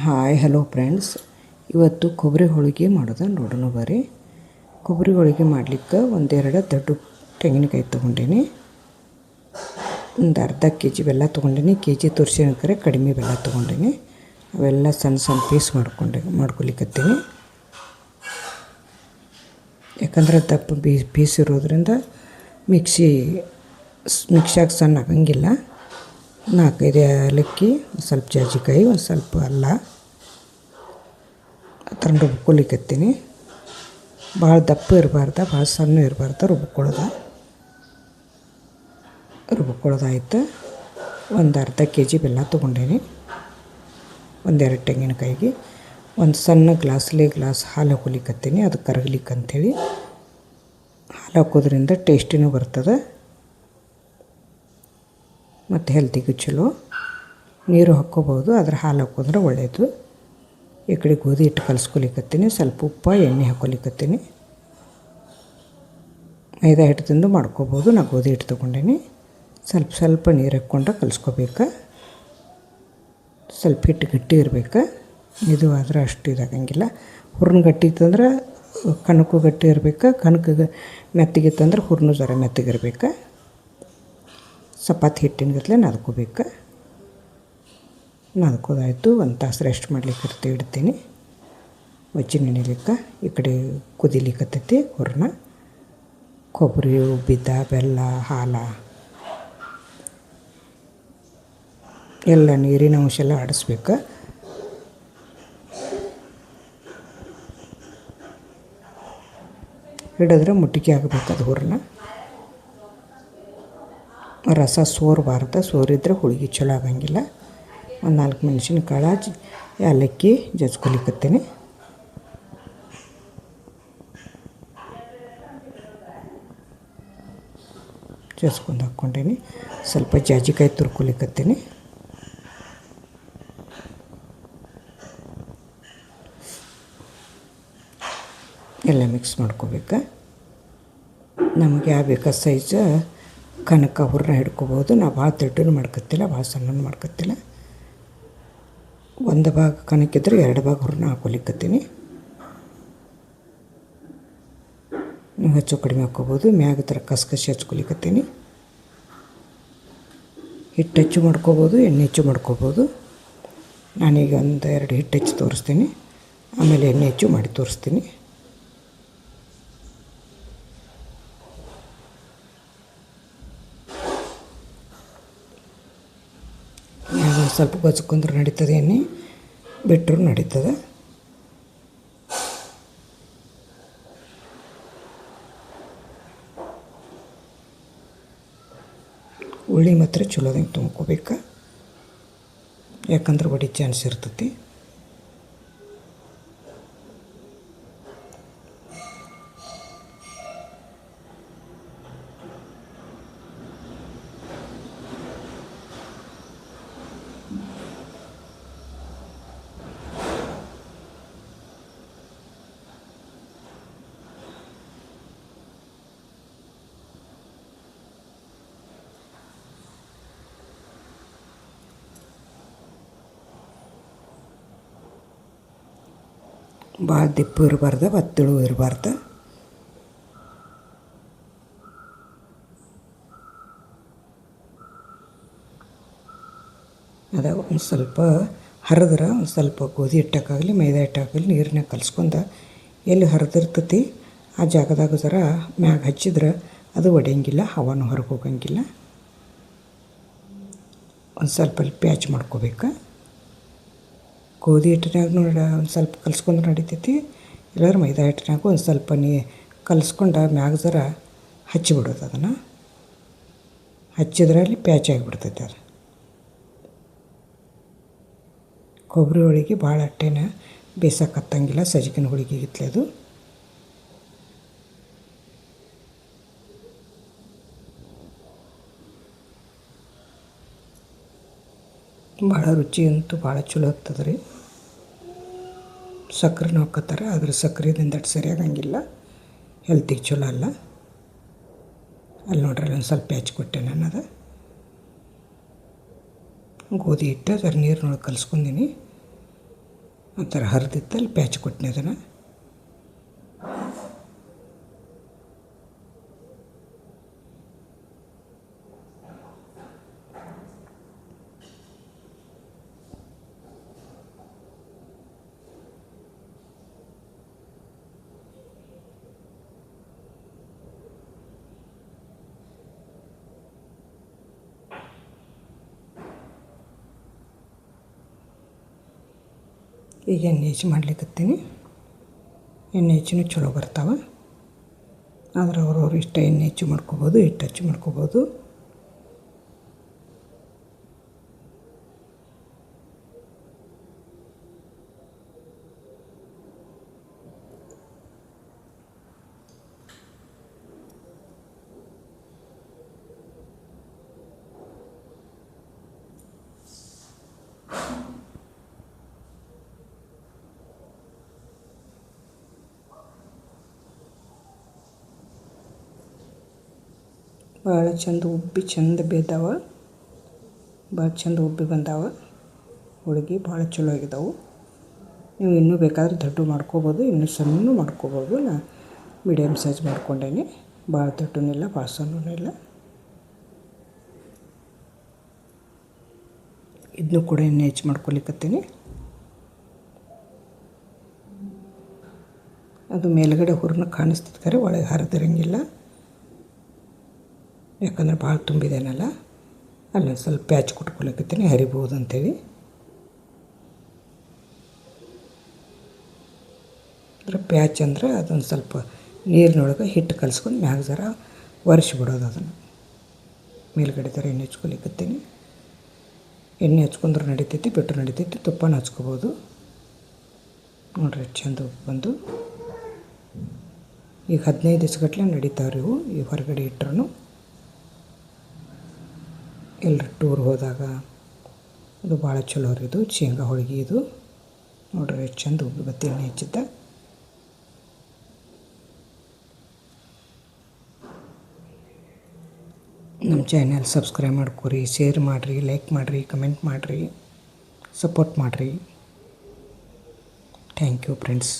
Hi hello friends, ಇವತ್ತು ಕೊಬ್ಬರಿ ಹೋಳಿಗೆ ಮಾಡೋದು ನೋಡೋಣ ಬರ್ರಿ. ಕೊಬ್ಬರಿ ಹೋಳಿಗೆ ಮಾಡಲಿಕ್ಕೆ ಒಂದೆರಡು ದೊಡ್ಡ ತೆಂಗಿನಕಾಯಿ ತೊಗೊಂಡೀನಿ. ಒಂದು ಅರ್ಧ ಕೆ ಜಿ ಬೆಲ್ಲ ತೊಗೊಂಡೀನಿ. ಕೆ ಜಿ ತೋರಿಸಿದ್ರೆ ಕಡಿಮೆ ಬೆಲ್ಲ ತೊಗೊಂಡೀನಿ. ಅವೆಲ್ಲ ಸಣ್ಣ ಸಣ್ಣ ಪೀಸ್ ಮಾಡ್ಕೊಲಿಕ್ಕತ್ತೀನಿ. ಯಾಕಂದ್ರೆ ದಪ್ಪ ಪೀಸ್ ಇರೋದ್ರಿಂದ ಮಿಕ್ಸಿಯಾಗ ಸಣ್ಣ ಆಗಂಗಿಲ್ಲ. 4-5 ಏಲಕ್ಕಿ, ಒಂದು ಸ್ವಲ್ಪ ಜಾಜಿಕಾಯಿ, ಒಂದು ಸ್ವಲ್ಪ ಅಲ್ಲ ಆ ಥರ ರುಬ್ಕೊಲಿಕ್ಕತ್ತೀನಿ. ಭಾಳ ದಪ್ಪ ಇರಬಾರ್ದು, ಭಾಳ ಸಣ್ಣ ಇರಬಾರ್ದು. ರುಬ್ಕೊಳ್ಳೋದಾಯ್ತು. ಒಂದು ಅರ್ಧ ಕೆ ಜಿ ಬೆಲ್ಲ ತೊಗೊಂಡೀನಿ. ಒಂದೆರಡು ತೆಂಗಿನಕಾಯಿಗೆ ಒಂದು ಸಣ್ಣ ಗ್ಲಾಸ್ ಹಾಲು ಹಾಕೊಲಿಕ್ಕತ್ತೀನಿ. ಅದು ಕರಗಲಿಕ್ಕೆ ಅಂಥೇಳಿ. ಹಾಲು ಹಾಕೋದ್ರಿಂದ ಟೇಸ್ಟಿನೂ ಬರ್ತದೆ ಮತ್ತು ಹೆಲ್ತಿಗೂ ಚಲೋ. ನೀರು ಹಾಕ್ಕೋಬೋದು, ಆದರೆ ಹಾಲು ಹಾಕೋದ್ರೆ ಒಳ್ಳೆಯದು. ಈ ಕಡೆ ಗೋಧಿ ಹಿಟ್ಟು ಕಲಿಸ್ಕೊಲಿಕ್ಕತ್ತೀನಿ. ಸ್ವಲ್ಪ ಉಪ್ಪು ಎಣ್ಣೆ ಹಾಕ್ಕೊಲಿಕ್ಕತ್ತೀನಿ. ಮೈದಾ ಹಿಟ್ಟದಿಂದ ಮಾಡ್ಕೋಬೋದು. ನಾನು ಗೋಧಿ ಹಿಟ್ಟು ತೊಗೊಂಡೀನಿ. ಸ್ವಲ್ಪ ನೀರು ಹಾಕ್ಕೊಂಡು ಕಲಿಸ್ಕೋಬೇಕು. ಸ್ವಲ್ಪ ಹಿಟ್ಟು ಗಟ್ಟಿ ಇರಬೇಕು. ಇದು ಆದರೆ ಅಷ್ಟು ಇದಾಗಂಗಿಲ್ಲ. ಹೂರ್ಣ ಗಟ್ಟಿ ಇತ್ತಂದ್ರೆ ಕಣಕ್ಕೂ ಗಟ್ಟಿ ಇರಬೇಕು. ಕಣಕ್ಕೆ ಮೆತ್ತಗಿತ್ತಂದ್ರೆ ಹೂರ್ಣ ಜರ ಮೆತ್ತಗಿರ್ಬೇಕು. ಚಪಾತಿ ಹಿಟ್ಟಿನ ಗತ್ಲೆ ನಾದ್ಕೋಬೇಕು. ನಾದ್ಕೋದಾಯ್ತು. ಒಂದು ತಾಸು ರೆಸ್ಟ್ ಮಾಡ್ಲಿಕ್ಕೆ ಇಡ್ತೀನಿ. ವಚ್ಚಿ ನೆನೆಲಿಕ್ಕೆ. ಈ ಕಡೆ ಕುದಿಲಿಕ್ಕತ್ತೈತಿ ಹೂರ್ಣ. ಕೊಬ್ಬರಿ, ಉಬ್ಬಿದ ಬೆಲ್ಲ, ಹಾಲು ಎಲ್ಲ ನೀರಿನ ಅಂಶ ಎಲ್ಲ ಆಡಿಸ್ಬೇಕು. ಹಿಡಿದ್ರೆ ಮುಟ್ಟಿಗೆ ಆಗಬೇಕು ಅದು ಹೂರ್ಣ. ರಸ ಸೋರಬಾರ್ದು. ಸೋರಿದ್ರೆ ಹೋಳಿಗೆ ಚಲೋ ಆಗಂಗಿಲ್ಲ. ಒಂದು 4 ಮೆಣಸಿನ್ಕಾಳು, ಏಲಕ್ಕಿ ಜಜ್ಕೊಲಿಕ್ಕತ್ತೀನಿ. ಜಜ್ಕೊಂಡು ಹಾಕ್ಕೊಂಡೀನಿ. ಸ್ವಲ್ಪ ಜಾಜಿಕಾಯಿ ತುರ್ಕೊಲಿಕ್ಕತ್ತೀನಿ. ಎಲ್ಲ ಮಿಕ್ಸ್ ಮಾಡ್ಕೋಬೇಕು. ನಮಗೆ ಯಾವ ಬೇಕಾದ ಸೈಜ್ ಕನಕ ಹೂರ್ಣ ಹಿಡ್ಕೊಬೋದು. ನಾವು ಭಾಳ ದೊಡ್ಡನು ಮಾಡ್ಕೊತಿಲ್ಲ, ಭಾಳ ಸಣ್ಣನು ಮಾಡ್ಕೊತಿಲ್ಲ. ಒಂದು ಭಾಗ ಕನಕಿದ್ರೆ 2 ಭಾಗ ಹೂರ್ಣ ಹಾಕ್ಕೊಲಿಕ್ಕತ್ತೀನಿ. ನೀವು ಹೆಚ್ಚು ಕಡಿಮೆ ಹಾಕ್ಕೋಬೋದು. ಮ್ಯಾಗ ಥರ ಕಸಿ ಹಚ್ಕೊಲಿಕ್ಕತ್ತೀನಿ. ಹಿಟ್ಟು ಹೆಚ್ಚು ಮಾಡ್ಕೋಬೋದು, ಎಣ್ಣೆ ಹೆಚ್ಚು ಮಾಡ್ಕೋಬೋದು. ನಾನೀಗ 1-2 ಹಿಟ್ಟು ಹೆಚ್ಚು ತೋರಿಸ್ತೀನಿ, ಆಮೇಲೆ ಎಣ್ಣೆ ಹೆಚ್ಚು ಮಾಡಿ ತೋರಿಸ್ತೀನಿ. ಸ್ವಲ್ಪ ಗೊಜ್ಕೊಂಡ್ರೆ ನಡೀತದೆ, ಎಣ್ಣೆ ಬಿಟ್ಟರು ನಡೀತದೆ. ಉಳ್ಳಿ ಮಾತ್ರ ಚಲೋದಂಗೆ ತುಂಬ್ಕೋಬೇಕು. ಯಾಕಂದ್ರೆ ಒಡಿ ಚಾನ್ಸ್ ಇರ್ತೈತಿ. ಭಾಳ ದಿಪ್ಪು ಇರಬಾರ್ದು, ಒತ್ತಳು ಇರಬಾರ್ದು. ಅದ ಒಂದು ಸ್ವಲ್ಪ ಹರಿದ್ರೆ ಒಂದು ಸ್ವಲ್ಪ ಗೋಧಿ ಹಿಟ್ಟಾಗಲಿ ಮೈದಾ ಹಿಟ್ಟಾಗಲಿ ನೀರನ್ನ ಕಲಿಸ್ಕೊಂಡು ಎಲ್ಲಿ ಹರಿದಿರ್ತೈತಿ ಆ ಜಾಗದಾಗ ಜರ ಮ್ಯಾಗ ಹಚ್ಚಿದ್ರೆ ಅದು ಒಡೆಯಂಗಿಲ್ಲ, ಹವಾನು ಹೊರಗೆ ಹೋಗಂಗಿಲ್ಲ. ಒಂದು ಸ್ವಲ್ಪ ಪ್ಯಾಚ್ ಮಾಡ್ಕೋಬೇಕು. ಗೋಧಿ ಹಿಟ್ಟಿನಾಗ ಒಂದು ಸ್ವಲ್ಪ ಕಲಿಸ್ಕೊಂಡು ನಡಿತೈತಿ. ಇಲ್ಲಾಂದ್ರೆ ಮೈದಾ ಹಿಟ್ಟಿನಾಗ ಒಂದು ಸ್ವಲ್ಪ ಕಲಿಸ್ಕೊಂಡು ಮ್ಯಾಗ ಜರ ಹಚ್ಚಿಬಿಡೋದು. ಅದನ್ನು ಹಚ್ಚಿದ್ರೆ ಅಲ್ಲಿ ಪ್ಯಾಚ್ ಆಗಿಬಿಡ್ತೈತೆ. ಅದು ಕೊಬ್ಬರಿ ಹೋಳಿಗೆ ಭಾಳ ಅಟ್ಟೆನ ಬೇಯಿಸೋಕತ್ತಂಗಿಲ್ಲ. ಸಜ್ಜಿನ ಹೋಳಿಗೆ ಇತ್ತಲೆ ಅದು. ಭಾಳ ರುಚಿ ಅಂತೂ ಭಾಳ ಚಲೋ ಆಗ್ತದೆ ರೀ. ಸಕ್ಕರೆನೂ ಹಾಕ್ಕೋತಾರೆ, ಆದರೆ ಸಕ್ಕರೆದಿಂದ ಅಷ್ಟು ಸರಿಯಾಗಂಗಿಲ್ಲ, ಹೆಲ್ತಿಗೆ ಚಲೋ ಅಲ್ಲ. ಅಲ್ಲಿ ನೋಡ್ರಿ ಒಂದು ಸ್ವಲ್ಪ ಕೊಟ್ಟೆ ನಾನು. ಅದು ಗೋಧಿ ಹಿಟ್ಟು ಅದರ ನೀರಿನೊಳಗೆ ಕಲಿಸ್ಕೊಂಡೀನಿ. ಆ ಥರ ಹರಿದಿತ್ತು ಅಲ್ಲಿ ಪ್ಯಾಚ್ ಕೊಟ್ಟಿನಿ ಅದನ್ನು. ಈಗ ಎಣ್ಣೆ ಹೆಚ್ಚು ಮಾಡ್ಲಿಕ್ಕತ್ತೀನಿ. ಎಣ್ಣೆ ಹೆಚ್ಚು ಚಲೋ ಬರ್ತಾವೆ. ಆದ್ರೆ ಅವ್ರವ್ರು ಇಷ್ಟ ಎಣ್ಣೆ ಹೆಚ್ಚು ಮಾಡ್ಕೋಬೋದು, ಹಿಟ್ಟು ಹೆಚ್ಚು ಮಾಡ್ಕೋಬೋದು. ಭಾಳ ಚಂದ ಉಬ್ಬಿ ಚಂದ ಬೇಯ್ದಾವ, ಭಾಳ ಚಂದ ಉಬ್ಬಿ ಬಂದಾವ. ಹೋಳಿಗೆ ಭಾಳ ಚಲೋ ಆಗಿದಾವೆ. ನೀವು ಇನ್ನೂ ಬೇಕಾದ್ರೆ ದೊಡ್ಡ ಮಾಡ್ಕೋಬೋದು, ಇನ್ನೂ ಸಣ್ಣನೂ ಮಾಡ್ಕೋಬೋದು. ನಾ ಮೀಡಿಯಮ್ ಸೈಜ್ ಮಾಡ್ಕೊಂಡೇನೆ, ಭಾಳ ದೊಡ್ಡನೂ ಇಲ್ಲ ಭಾಳ ಸಣ್ಣನೂ ಇಲ್ಲ. ಇದನ್ನು ಕೂಡ ಎಣ್ಣೆ ಹೆಚ್ಚು ಮಾಡ್ಕೊಲಿಕ್ಕತ್ತೀನಿ. ಅದು ಮೇಲ್ಗಡೆ ಹುರ್ನ ಕಾಣಿಸ್ತಿದ್ದರೆ ಒಳಗೆ ಹರಿದಿರಂಗಿಲ್ಲ, ಯಾಕಂದ್ರೆ ಭಾಳ ತುಂಬಿದೇನಲ್ಲ. ಅಲ್ಲೊಂದು ಸ್ವಲ್ಪ ಪ್ಯಾಚ್ ಕೊಟ್ಕೊಲಿಕ್ಕತ್ತೀನಿ, ಹರಿಬೋದು ಅಂಥೇಳಿ. ಅದ್ರ ಪ್ಯಾಚ್ ಅಂದ್ರೆ ಅದೊಂದು ಸ್ವಲ್ಪ ನೀರಿನೊಳಗೆ ಹಿಟ್ಟು ಕಲಿಸ್ಕೊಂಡು ಮ್ಯಾಗ ಜರ ಒರೆಸ್ಬಿಡೋದು ಅದನ್ನು. ಮೇಲ್ಗಡೆ ಥರ ಎಣ್ಣೆ ಹಚ್ಕೊಲಿಕ್ಕತ್ತೀನಿ. ಎಣ್ಣೆ ಹಚ್ಕೊಂಡ್ರೆ ನಡಿತೈತಿ, ಬಿಟ್ಟರೆ ನಡಿತೈತಿ, ತುಪ್ಪನ ಹಚ್ಕೋಬೋದು. ನೋಡಿರಿ ಚಂದ ಬಂದು ಈಗ 15 ದಿವ್ಸಗಟ್ಟಲೆ ನಡೀತಾವ್ರಿ ಇವು. ಈ ಹೊರಗಡೆ ಇಟ್ಟರು ಎಲ್ಲರ ಟೂರ್ ಹೋದಾಗ ಇದು ಭಾಳ ಚಲೋ ರೀ. ಇದು ಶೇಂಗಾ ಹೋಳಿಗೆ ಇದು ನೋಡ್ರಿ ಎಷ್ಟು ಚಂದ ಉಬ್ಬಿ ಬತ್ತಿ ಎಣ್ಣೆ ಹೆಚ್ಚಿದ್ದ. ನಮ್ಮ ಚಾನೆಲ್ ಸಬ್ಸ್ಕ್ರೈಬ್ ಮಾಡ್ಕೊರಿ, ಶೇರ್ ಮಾಡಿರಿ, ಲೈಕ್ ಮಾಡಿರಿ, ಕಮೆಂಟ್ ಮಾಡಿರಿ, ಸಪೋರ್ಟ್ ಮಾಡಿರಿ. Thank you friends.